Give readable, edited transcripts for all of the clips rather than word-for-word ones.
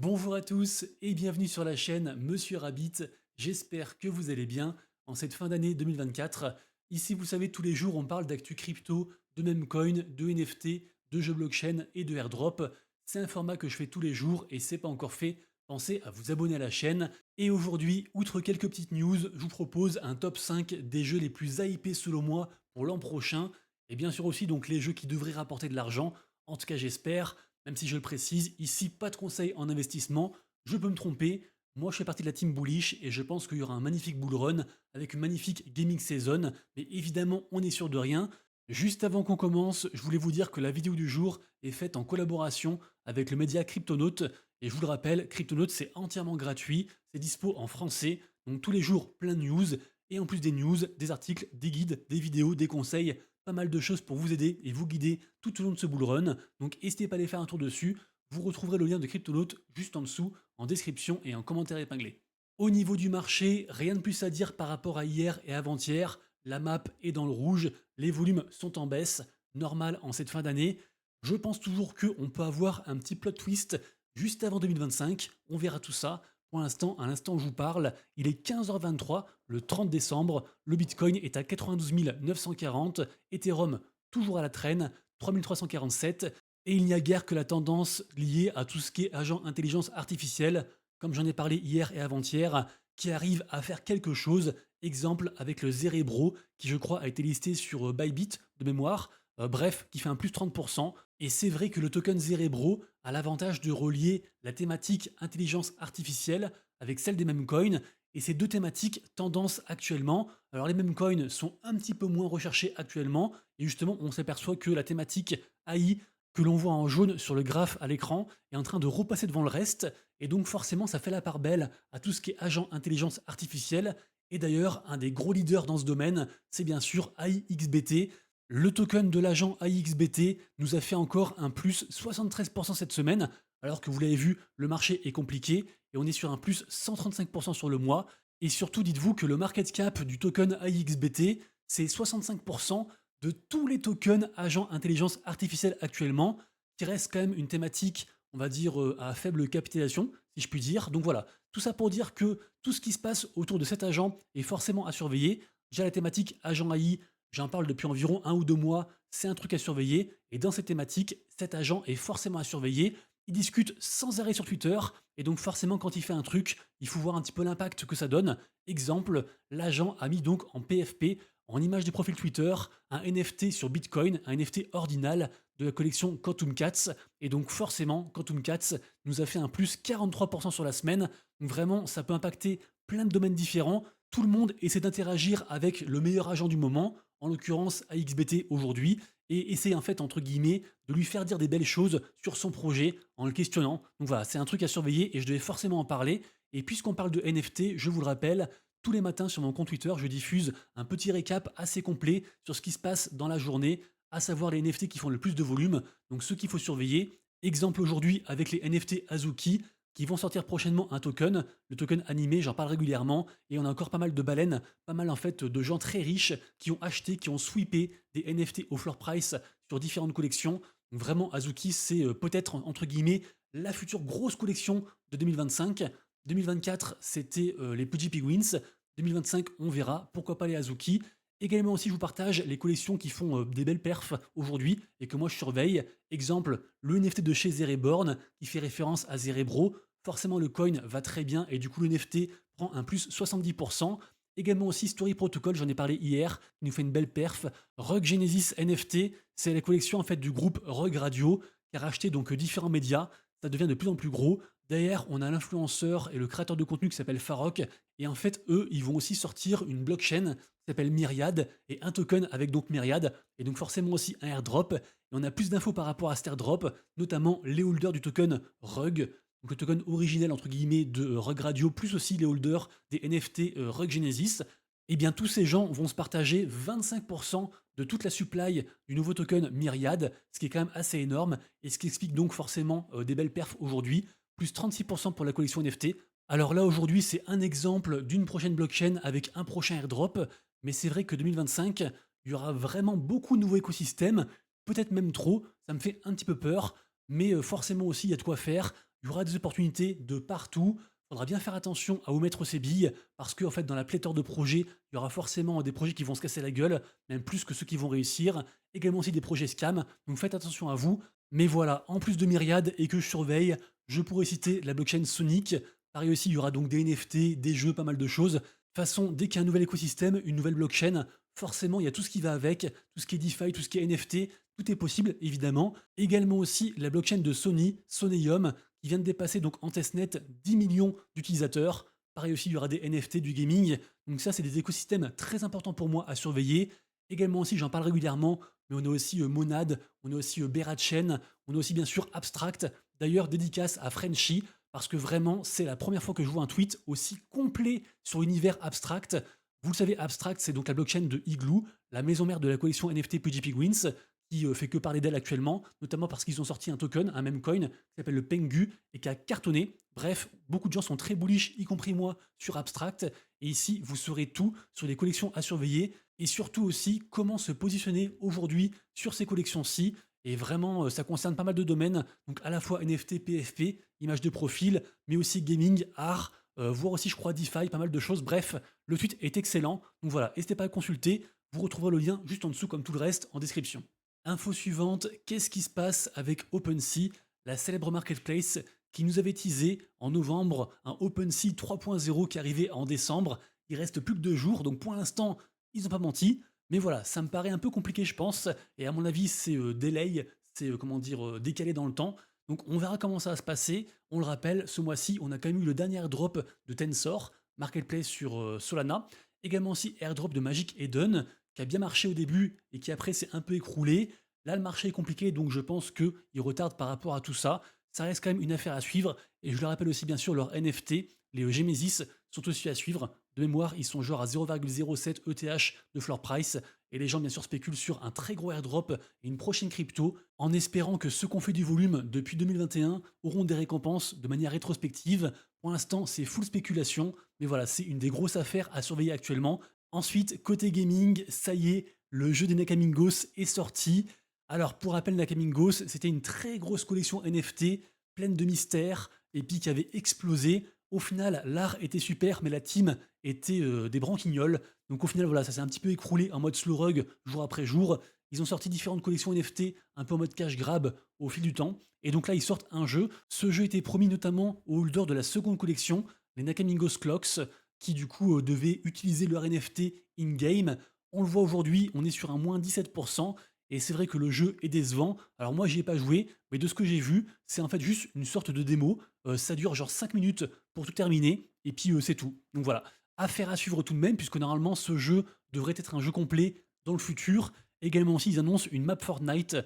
Bonjour à tous et bienvenue sur la chaîne Monsieur Rabbit. J'espère que vous allez bien en cette fin d'année 2024. Ici, vous savez, tous les jours, on parle d'actu crypto, de memecoin, de NFT, de jeux blockchain et de airdrop. C'est un format que je fais tous les jours et c'est pas encore fait. Pensez à vous abonner à la chaîne. Et aujourd'hui, outre quelques petites news, je vous propose un top 5 des jeux les plus hypés selon moi pour l'an prochain. Et bien sûr aussi donc les jeux qui devraient rapporter de l'argent. En tout cas, j'espère. Même si je le précise, ici, pas de conseils en investissement, je peux me tromper. Moi, je fais partie de la team bullish et je pense qu'il y aura un magnifique bull run avec une magnifique gaming season. Mais évidemment, on est sûr de rien. Juste avant qu'on commence, je voulais vous dire que la vidéo du jour est faite en collaboration avec le média Cryptonaut. Et je vous le rappelle, Cryptonaut, c'est entièrement gratuit, c'est dispo en français. Donc tous les jours, plein de news. Et en plus des news, des articles, des guides, des vidéos, des conseils, pas mal de choses pour vous aider et vous guider tout au long de ce bull run. Donc n'hésitez pas à aller faire un tour dessus. Vous retrouverez le lien de Cryptonaut juste en dessous, en description et en commentaire épinglé. Au niveau du marché, rien de plus à dire par rapport à hier et avant-hier. La map est dans le rouge, les volumes sont en baisse, normal en cette fin d'année. Je pense toujours qu'on peut avoir un petit plot twist juste avant 2025. On verra tout ça. Pour l'instant, à l'instant où je vous parle, il est 15h23, le 30 décembre. Le Bitcoin est à 92 940, Ethereum toujours à la traîne, 3347. Et il n'y a guère que la tendance liée à tout ce qui est agent intelligence artificielle, comme j'en ai parlé hier et avant-hier, qui arrive à faire quelque chose. Exemple avec le Zerebro, qui je crois a été listé sur Bybit de mémoire. Bref, qui fait un plus 30%. Et c'est vrai que le token Zerebro a l'avantage de relier la thématique intelligence artificielle avec celle des mêmes coins. Et ces deux thématiques tendance actuellement. Alors les mêmes coins sont un petit peu moins recherchés actuellement. Et justement, on s'aperçoit que la thématique AI que l'on voit en jaune sur le graphe à l'écran est en train de repasser devant le reste. Et donc forcément, ça fait la part belle à tout ce qui est agent intelligence artificielle. Et d'ailleurs, un des gros leaders dans ce domaine, c'est bien sûr AIXBT. Le token de l'agent AIXBT nous a fait encore un plus 73% cette semaine, alors que vous l'avez vu, le marché est compliqué et on est sur un plus 135% sur le mois. Et surtout, dites-vous que le market cap du token AIXBT, c'est 65% de tous les tokens agents intelligence artificielle actuellement, qui reste quand même une thématique, on va dire, à faible capitalisation, si je puis dire. Donc voilà, tout ça pour dire que tout ce qui se passe autour de cet agent est forcément à surveiller. Déjà la thématique agent AI, j'en parle depuis environ 1 ou 2 mois, c'est un truc à surveiller. Et dans cette thématique, cet agent est forcément à surveiller. Il discute sans arrêt sur Twitter, et donc forcément quand il fait un truc, il faut voir un petit peu l'impact que ça donne. Exemple, l'agent a mis donc en PFP, en image de profil Twitter, un NFT sur Bitcoin, un NFT ordinal de la collection Quantum Cats, et donc forcément, Quantum Cats nous a fait un plus 43% sur la semaine, donc vraiment, ça peut impacter plein de domaines différents. Tout le monde essaie d'interagir avec le meilleur agent du moment, en l'occurrence AXBT aujourd'hui, et essaie en fait, entre guillemets, de lui faire dire des belles choses sur son projet en le questionnant. Donc voilà, c'est un truc à surveiller et je devais forcément en parler. Et puisqu'on parle de NFT, je vous le rappelle, tous les matins sur mon compte Twitter, je diffuse un petit récap assez complet sur ce qui se passe dans la journée, à savoir les NFT qui font le plus de volume, donc ceux qu'il faut surveiller. Exemple aujourd'hui avec les NFT Azuki, qui vont sortir prochainement un token, le token animé, j'en parle régulièrement, et on a encore pas mal de baleines, pas mal en fait de gens très riches qui ont acheté, qui ont sweepé des NFT au floor price sur différentes collections. Donc vraiment, Azuki, c'est peut-être entre guillemets la future grosse collection de 2025. 2024, c'était les Pudgy Penguins. 2025, on verra, pourquoi pas les Azuki. Également aussi, je vous partage les collections qui font des belles perfs aujourd'hui et que moi je surveille. Exemple, le NFT de chez Zereborn qui fait référence à Zerebro. Forcément, le coin va très bien et du coup, le NFT prend un plus 70%. Également aussi Story Protocol, j'en ai parlé hier, qui nous fait une belle perf. Rug Genesis NFT, c'est la collection en fait du groupe Rug Radio qui a racheté donc différents médias. Ça devient de plus en plus gros. Derrière, on a l'influenceur et le créateur de contenu qui s'appelle Farok. Et en fait, eux, ils vont aussi sortir une blockchain qui s'appelle Myriad et un token avec donc Myriad. Et donc forcément aussi un airdrop. Et on a plus d'infos par rapport à cet airdrop, notamment les holders du token Rug. Donc le token originel entre guillemets de Rug Radio, plus aussi les holders des NFT Rug Genesis. Et bien tous ces gens vont se partager 25% de toute la supply du nouveau token Myriad, ce qui est quand même assez énorme, et ce qui explique donc forcément des belles perfs aujourd'hui, plus 36% pour la collection NFT. Alors là aujourd'hui c'est un exemple d'une prochaine blockchain avec un prochain airdrop, mais c'est vrai que 2025, il y aura vraiment beaucoup de nouveaux écosystèmes, peut-être même trop, ça me fait un petit peu peur, mais forcément aussi il y a de quoi faire. il y aura des opportunités de partout. Il faudra bien faire attention à où mettre ses billes parce que en fait, dans la pléthore de projets, il y aura forcément des projets qui vont se casser la gueule, même plus que ceux qui vont réussir. Également aussi des projets scam. Donc faites attention à vous. Mais voilà, en plus de Myriad et que je surveille, je pourrais citer la blockchain Sonic. Pareil aussi, il y aura donc des NFT, des jeux, pas mal de choses. De toute façon, dès qu'il y a un nouvel écosystème, une nouvelle blockchain, forcément, il y a tout ce qui va avec, tout ce qui est DeFi, tout ce qui est NFT, tout est possible, évidemment. Également aussi la blockchain de Sony, Soneum, qui vient de dépasser donc en testnet 10 millions d'utilisateurs. Pareil aussi, il y aura des NFT, du gaming. Donc ça, c'est des écosystèmes très importants pour moi à surveiller. Également aussi, j'en parle régulièrement, mais on a aussi Monad, on a aussi Berachain, on a aussi bien sûr Abstract. D'ailleurs, dédicace à Frenchy, parce que vraiment, c'est la première fois que je vois un tweet aussi complet sur l'univers Abstract. Vous le savez, Abstract, c'est donc la blockchain de Igloo, la maison mère de la collection NFT PG Penguins, qui fait que parler d'elle actuellement, notamment parce qu'ils ont sorti un token, un meme coin, qui s'appelle le Pengu, et qui a cartonné. Bref, beaucoup de gens sont très bullish, y compris moi, sur Abstract. Et ici, vous saurez tout sur les collections à surveiller, et surtout aussi comment se positionner aujourd'hui sur ces collections-ci. Et vraiment, ça concerne pas mal de domaines, donc à la fois NFT, PFP, images de profil, mais aussi gaming, art, voire aussi, je crois, DeFi, pas mal de choses. Bref, le tweet est excellent. Donc voilà, n'hésitez pas à le consulter. Vous retrouverez le lien juste en dessous, comme tout le reste, en description. Info suivante, qu'est-ce qui se passe avec OpenSea, la célèbre marketplace qui nous avait teasé en novembre un OpenSea 3.0 qui arrivait en décembre. Il reste plus que 2 jours, donc pour l'instant, ils n'ont pas menti. Mais voilà, ça me paraît un peu compliqué, je pense. Et à mon avis, c'est delay, c'est comment dire, décalé dans le temps. Donc on verra comment ça va se passer. On le rappelle, ce mois-ci, on a quand même eu le dernier airdrop de Tensor, marketplace sur Solana. Également aussi airdrop de Magic Eden, qui a bien marché au début et qui après s'est un peu écroulé. Là, le marché est compliqué, donc je pense qu'il retarde par rapport à tout ça. Ça reste quand même une affaire à suivre. Et je le rappelle aussi, bien sûr, leurs NFT, les Gemesis, sont aussi à suivre. De mémoire, ils sont genre à 0,07 ETH de floor price. Et les gens, bien sûr, spéculent sur un très gros airdrop et une prochaine crypto, en espérant que ceux qui ont fait du volume depuis 2021 auront des récompenses de manière rétrospective. Pour l'instant, c'est full spéculation. Mais voilà, c'est une des grosses affaires à surveiller actuellement. Ensuite, côté gaming, ça y est, le jeu des Nakamingos est sorti. Alors, pour rappel, Nakamingos, c'était une très grosse collection NFT, pleine de mystères, et puis qui avait explosé. Au final, l'art était super, mais la team était des branquignoles. Donc au final, voilà, ça s'est un petit peu écroulé en mode slow rug, jour après jour. Ils ont sorti différentes collections NFT, un peu en mode cash grab au fil du temps. Et donc là, ils sortent un jeu. Ce jeu était promis notamment aux holders de la seconde collection, les Nakamingos Clocks, qui du coup devaient utiliser leur NFT in-game. On le voit aujourd'hui, on est sur un moins 17%. Et c'est vrai que le jeu est décevant. Alors moi, j'y ai pas joué, mais de ce que j'ai vu, c'est en fait juste une sorte de démo. Ça dure genre 5 minutes pour tout terminer, et puis c'est tout. Donc voilà, affaire à suivre tout de même, puisque normalement ce jeu devrait être un jeu complet dans le futur. Également aussi, ils annoncent une map Fortnite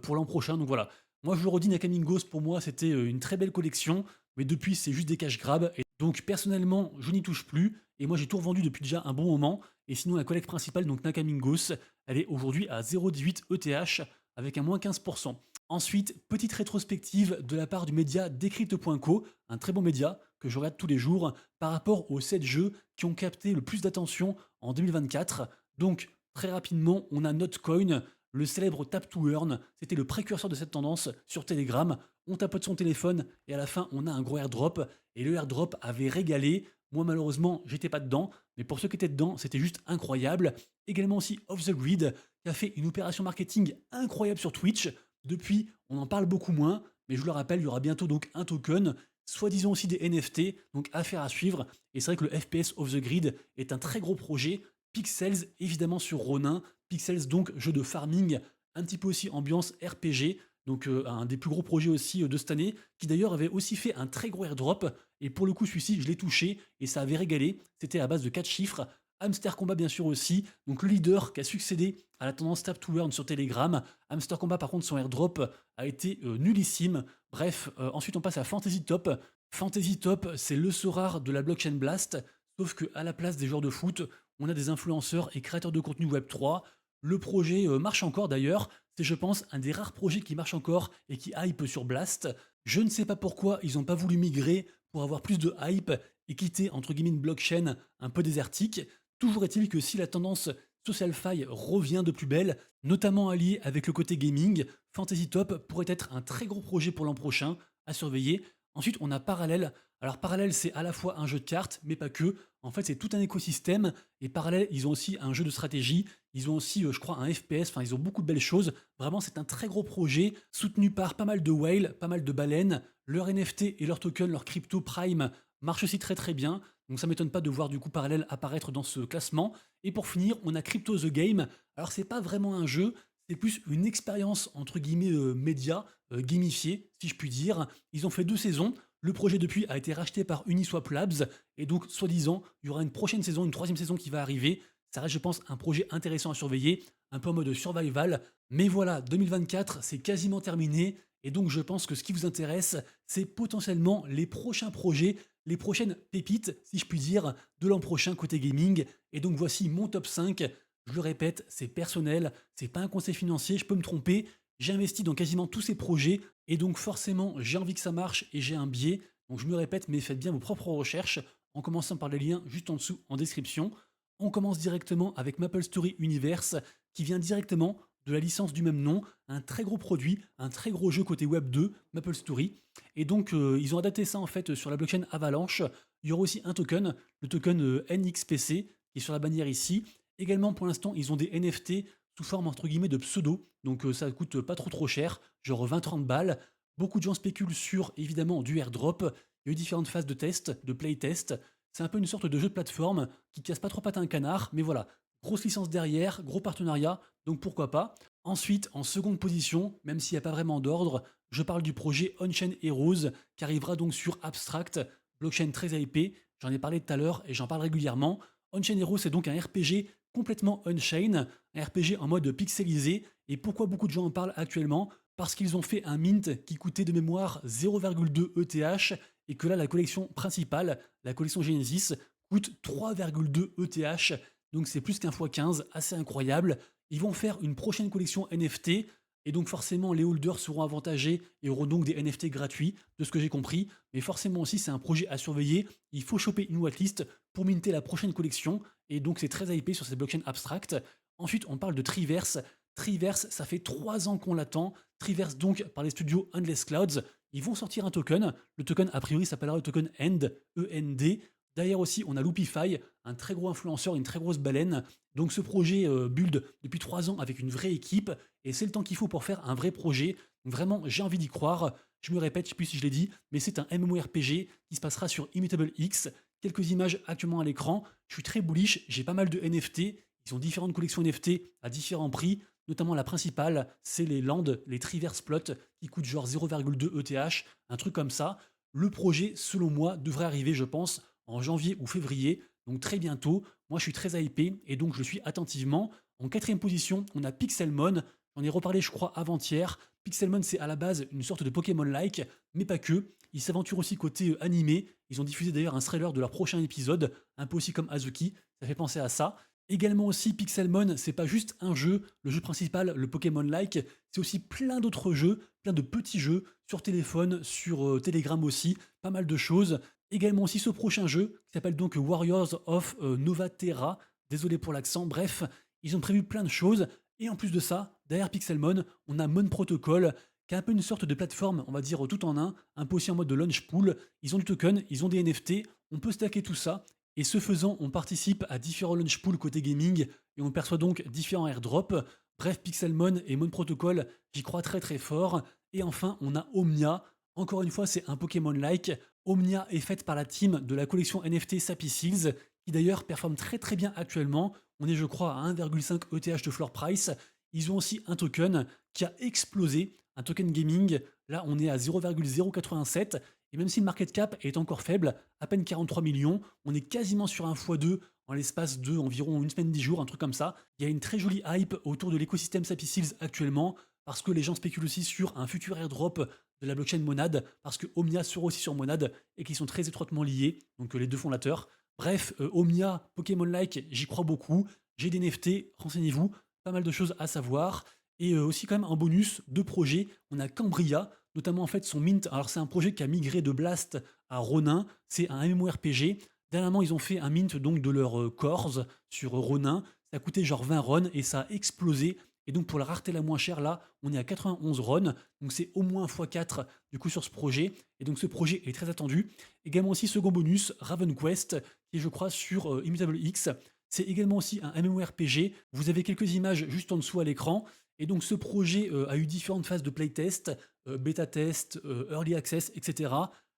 pour l'an prochain. Donc voilà, moi je le redis, Nakamingos pour moi c'était une très belle collection, mais depuis c'est juste des cash grabs. Et donc personnellement, je n'y touche plus, et moi j'ai tout revendu depuis déjà un bon moment. Et sinon, la collecte principale, donc Nakamingos, elle est aujourd'hui à 0,18 ETH avec un moins 15%. Ensuite, petite rétrospective de la part du média Decrypto.co, un très bon média que je regarde tous les jours, par rapport aux 7 jeux qui ont capté le plus d'attention en 2024. Donc, très rapidement, on a Notcoin, le célèbre Tap to Earn. C'était le précurseur de cette tendance sur Telegram. On tapote son téléphone et à la fin, on a un gros airdrop. Et le airdrop avait régalé. Moi, malheureusement, j'étais pas dedans. Mais pour ceux qui étaient dedans, c'était juste incroyable. Également aussi Off the Grid, qui a fait une opération marketing incroyable sur Twitch. Depuis, on en parle beaucoup moins, mais je le rappelle, il y aura bientôt donc un token, soi-disant aussi des NFT, donc affaire à suivre. Et c'est vrai que le FPS Off the Grid est un très gros projet. Pixels, évidemment sur Ronin. Pixels, donc jeu de farming, un petit peu aussi ambiance RPG. Donc un des plus gros projets aussi de cette année, qui d'ailleurs avait aussi fait un très gros airdrop. Et pour le coup, celui-ci, je l'ai touché et ça avait régalé. C'était à base de 4 chiffres. Hamster Combat bien sûr aussi, donc le leader qui a succédé à la tendance Tap to Earn sur Telegram. Hamster Combat par contre son airdrop a été nullissime. Bref, ensuite on passe à Fantasy Top. Fantasy Top, c'est le Sorare de la blockchain Blast, sauf que à la place des joueurs de foot, on a des influenceurs et créateurs de contenu Web3. Le projet marche encore d'ailleurs, c'est je pense un des rares projets qui marche encore et qui hype sur Blast. Je ne sais pas pourquoi ils n'ont pas voulu migrer pour avoir plus de hype et quitter entre guillemets une blockchain un peu désertique. Toujours est-il que si la tendance SocialFi revient de plus belle, notamment alliée avec le côté gaming, Fantasy Top pourrait être un très gros projet pour l'an prochain à surveiller. Ensuite, on a Parallel. Alors Parallel, c'est à la fois un jeu de cartes, mais pas que. En fait, c'est tout un écosystème. Et Parallel, ils ont aussi un jeu de stratégie. Ils ont aussi, je crois, un FPS. Enfin, ils ont beaucoup de belles choses. Vraiment, c'est un très gros projet soutenu par pas mal de whales, pas mal de baleines. Leur NFT et leur token, leur crypto Prime marchent aussi très très bien. Donc ça m'étonne pas de voir du coup Parallel apparaître dans ce classement. Et pour finir, on a Crypto the Game. Alors c'est pas vraiment un jeu, c'est plus une expérience entre guillemets média, gamifiée, si je puis dire. Ils ont fait 2 saisons. Le projet depuis a été racheté par Uniswap Labs et donc soi-disant il y aura une prochaine saison, une troisième saison qui va arriver. Ça reste, je pense, un projet intéressant à surveiller, un peu en mode survival. Mais voilà, 2024, c'est quasiment terminé. Et donc, je pense que ce qui vous intéresse, c'est potentiellement les prochains projets, les prochaines pépites, si je puis dire, de l'an prochain côté gaming. Et donc, voici mon top 5. Je le répète, c'est personnel, c'est pas un conseil financier, je peux me tromper. J'ai investi dans quasiment tous ces projets et donc forcément, j'ai envie que ça marche et j'ai un biais. Donc je me répète, mais faites bien vos propres recherches en commençant par les liens juste en dessous en description. On commence directement avec Maple Story Universe qui vient directement de la licence du même nom, un très gros produit, un très gros jeu côté Web 2, Maple Story. Et donc ils ont adapté ça en fait sur la blockchain Avalanche. Il y aura aussi un token, le token NXPC qui est sur la bannière ici. Également pour l'instant, ils ont des NFT sous forme entre guillemets de pseudo, donc ça coûte pas trop cher, genre 20-30 balles. Beaucoup de gens spéculent sur évidemment du airdrop. Il y a eu différentes phases de test, de playtest. C'est un peu une sorte de jeu de plateforme qui casse pas trop patin un canard, mais voilà, grosse licence derrière, gros partenariat, donc pourquoi pas. Ensuite, en seconde position, même s'il n'y a pas vraiment d'ordre, je parle du projet On-Chain Heroes qui arrivera donc sur Abstract, blockchain très hypé. J'en ai parlé tout à l'heure et j'en parle régulièrement. On-Chain Heroes, c'est donc un RPG complètement on-chain, un RPG en mode pixelisé. Et pourquoi beaucoup de gens en parlent actuellement? Parce qu'ils ont fait un mint qui coûtait de mémoire 0,2 ETH et que là, la collection principale, la collection Genesis, coûte 3,2 ETH. Donc c'est plus qu'un x15, assez incroyable. Ils vont faire une prochaine collection NFT et donc forcément les holders seront avantagés et auront donc des NFT gratuits, de ce que j'ai compris. Mais forcément aussi c'est un projet à surveiller. Il faut choper une whitelist pour minter la prochaine collection et donc c'est très hypé sur cette blockchain abstract. Ensuite on parle de Triverse. Triverse, ça fait 3 ans qu'on l'attend. Triverse donc par les studios Endless Clouds. Ils vont sortir un token. Le token a priori s'appellera le token END, E-N-D. Derrière aussi, on a Loopify, un très gros influenceur, une très grosse baleine. Donc ce projet build depuis 3 ans avec une vraie équipe et c'est le temps qu'il faut pour faire un vrai projet. Donc vraiment, j'ai envie d'y croire. Je me répète, je sais plus si je l'ai dit, mais c'est un MMORPG qui se passera sur Immutable X. Quelques images actuellement à l'écran. Je suis très bullish, j'ai pas mal de NFT. Ils ont différentes collections NFT à différents prix. Notamment la principale, c'est les Land, les Triverse Plot, qui coûtent genre 0,2 ETH, un truc comme ça. Le projet, selon moi, devrait arriver, je pense, en janvier ou février, donc très bientôt. Moi, je suis très hypé et donc je le suis attentivement. En quatrième position, on a Pixelmon. J'en ai reparlé, je crois, avant-hier. Pixelmon, c'est à la base une sorte de Pokémon-like, mais pas que. Ils s'aventurent aussi côté animé. Ils ont diffusé d'ailleurs un trailer de leur prochain épisode, un peu aussi comme Azuki. Ça fait penser à ça. Également aussi, Pixelmon, c'est pas juste un jeu, le jeu principal, le Pokémon-like, c'est aussi plein d'autres jeux, plein de petits jeux sur téléphone, sur Telegram aussi, pas mal de choses. Également aussi ce prochain jeu qui s'appelle donc Warriors of Novaterra. Désolé pour l'accent. Bref, ils ont prévu plein de choses. Et en plus de ça, derrière Pixelmon, on a Mon Protocol qui est un peu une sorte de plateforme, on va dire tout en un peu aussi en mode de launch pool. Ils ont du token, ils ont des NFT, on peut stacker tout ça. Et ce faisant, on participe à différents launch pools côté gaming et on perçoit donc différents airdrops. Bref, Pixelmon et Mon Protocol, j'y crois très très fort. Et enfin, on a Omnia. Encore une fois, c'est un Pokémon-like. Omnia est faite par la team de la collection NFT Sappy Seals, qui d'ailleurs performe très très bien actuellement. On est, je crois, à 1,5 ETH de floor price. Ils ont aussi un token qui a explosé, un token gaming. Là, on est à 0,087. Et même si le market cap est encore faible, à peine 43 millions, on est quasiment sur un x2 en l'espace de environ une semaine, 10 jours, un truc comme ça. Il y a une très jolie hype autour de l'écosystème Sappy Seals actuellement, parce que les gens spéculent aussi sur un futur airdrop de la blockchain Monad, parce que Omnia sera aussi sur Monad et qu'ils sont très étroitement liés, donc les deux fondateurs. Bref, Omnia, Pokémon-like, j'y crois beaucoup. J'ai des NFT, renseignez-vous, pas mal de choses à savoir. Et aussi quand même en bonus, 2 projets, on a Cambria, notamment en fait son mint. Alors c'est un projet qui a migré de Blast à Ronin, c'est un MMORPG. Dernièrement, ils ont fait un mint donc de leur cores sur Ronin. Ça a coûté genre 20 RON et ça a explosé. Et donc pour la rareté la moins chère, là, on est à 91 RON, donc c'est au moins x4 du coup sur ce projet. Et donc ce projet est très attendu. Également aussi second bonus, Raven Quest, qui est je crois sur Immutable X. C'est également aussi un MMORPG. Vous avez quelques images juste en dessous à l'écran. Et donc ce projet a eu différentes phases de playtest, bêta test, early access, etc.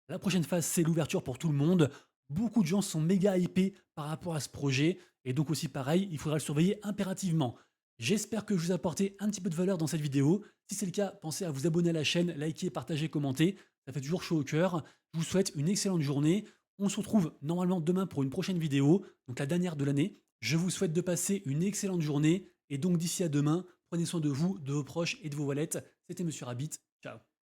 La prochaine phase, c'est l'ouverture pour tout le monde. Beaucoup de gens sont méga hypés par rapport à ce projet. Et donc aussi pareil, il faudra le surveiller impérativement. J'espère que je vous ai apporté un petit peu de valeur dans cette vidéo. Si c'est le cas, pensez à vous abonner à la chaîne, liker, partager, commenter. Ça fait toujours chaud au cœur. Je vous souhaite une excellente journée. On se retrouve normalement demain pour une prochaine vidéo, donc la dernière de l'année. Je vous souhaite de passer une excellente journée. Et donc d'ici à demain, prenez soin de vous, de vos proches et de vos wallets. C'était Monsieur Rabbit. Ciao.